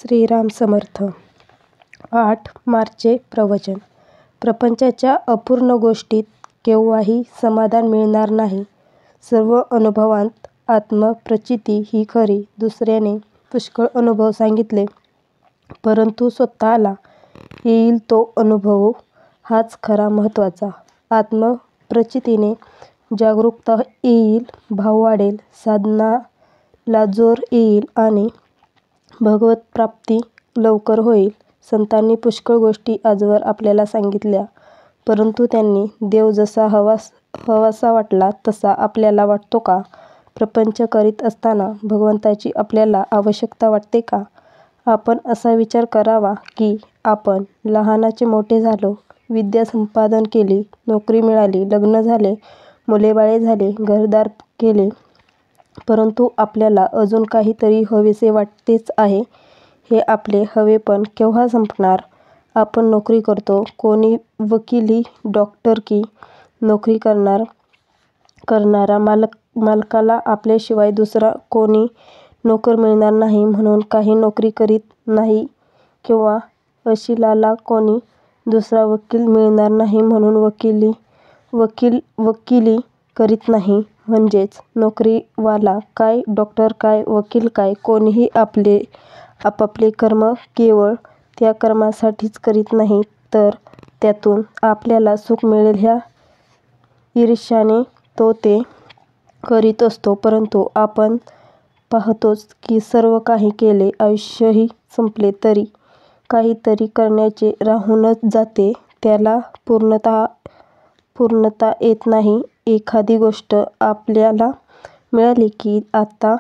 श्रीराम समर्थ. 8 मार्चचे प्रवचन. प्रपंचाच्या अपूर्ण गोष्टीत केव्हाही समाधान मिळणार नाही. सर्व अनुभवांत आत्मप्रचिती ही खरी. दुसऱ्याने पुष्कळ अनुभव सांगितले, परंतु स्वतःला येईल तो अनुभव हाच खरा महत्त्वाचा. आत्मप्रचितीने जागरूकता येईल, भाव वाढेल, साधनाला जोर येईल आणि भगवत्प्राप्ती लवकर होईल. संतांनी पुष्कळ गोष्टी आजवर आपल्याला सांगितल्या, परंतु त्यांनी देव जसा हवासा वाटला तसा आपल्याला वाटतो का? प्रपंच करीत असताना भगवंताची आपल्याला आवश्यकता वाटते का? आपण असा विचार करावा की आपण लहानाचे मोठे झालो, विद्या संपादन केली, नोकरी मिळाली, लग्न झाले, मुलेबाळे झाले, घरदार केले, परंतु आपल्याला अजून काहीतरी हवेसे वाटतेच आहे. हे आपले हवेपण केव्हा संपणार? आपण नोकरी करतो, कोणी वकिली, डॉक्टरकी नोकरी करणारा मालकाला आपल्याशिवाय दुसरा कोणी नोकर मिळणार नाही म्हणून काही नोकरी करीत नाही, किंवा अशिलाला कोणी दुसरा वकील मिळणार नाही म्हणून वकिली करीत नाही. म्हणजेच नोकरीवाला काय, डॉक्टर काय, वकील काय, कोणीही आपापले कर्म केवळ त्या कर्मासाठीच करीत नाही, तर त्यातून आपल्याला सुख मिळेल ह्या ईर्ष्येने तो ते करीत असतो. परंतु आपण पाहतोच की सर्व काही केले, आयुष्यही संपले तरी काहीतरी करण्याचे राहूनच जाते, त्याला पूर्णता येत नाही. एखादी गोष्ट आपल्याला मिळाली की आता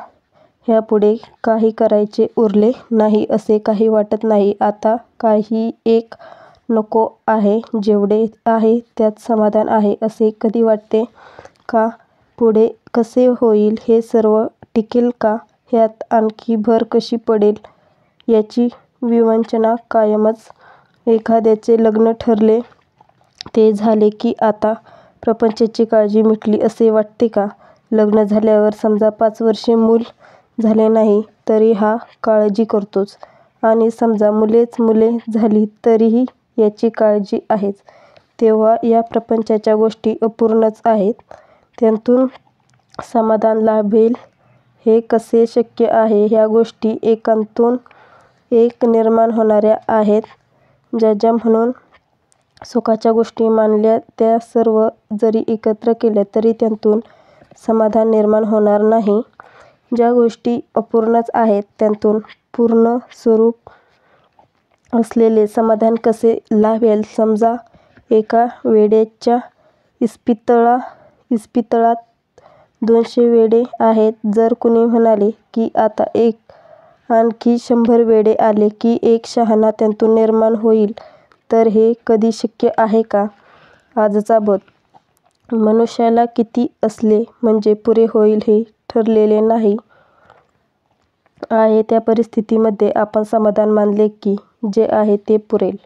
ह्यापुढे काही करायचे उरले नाही असे काही वाटत नाही. आता काही एक नको आहे, जेवढे आहे त्यात समाधान आहे असे कधी वाटते का? पुढे कसे होईल, हे सर्व टिकेल का, ह्यात आणखी भर कशी पडेल याची विवंचना कायमच. एखाद्याचे लग्न ठरले, ते झाले की आता प्रपंचाची काळजी मिटली असे वाटते का? लग्न झाल्यावर समजा 5 वर्षे मूल झाले नाही तरी हा काळजी करतोच, आणि समजा मुले झाली तरीही याची काळजी आहेच. तेव्हा या प्रपंचाच्या गोष्टी अपूर्णच आहेत. त्यातून समाधान लाभेल हे कसे शक्य आहे? ह्या गोष्टी एकातून एक निर्माण होणाऱ्या आहेत. ज्या म्हणून सुखाच्या गोष्टी मानल्या त्या सर्व जरी एकत्र केल्या तरी त्यातून समाधान निर्माण होणार नाही. ज्या गोष्टी अपूर्णच आहेत त्यातून पूर्ण स्वरूप असलेले समाधान कसे लाभेल? समजा एका वेड्याच्या इस्पितळात 200 वेडे आहेत. जर कुणी म्हणाले की आता आणखी 100 वेडे आले की एक शहाणा त्यातून निर्माण होईल, तर हे कधी शक्य आहे का? आजचा बोध. मनुष्याला किती असले म्हणजे पुरे होईल हे ठरलेले नाही आहे. त्या परिस्थितीमध्ये आपण समाधान मानले की जे आहे ते पुरेल.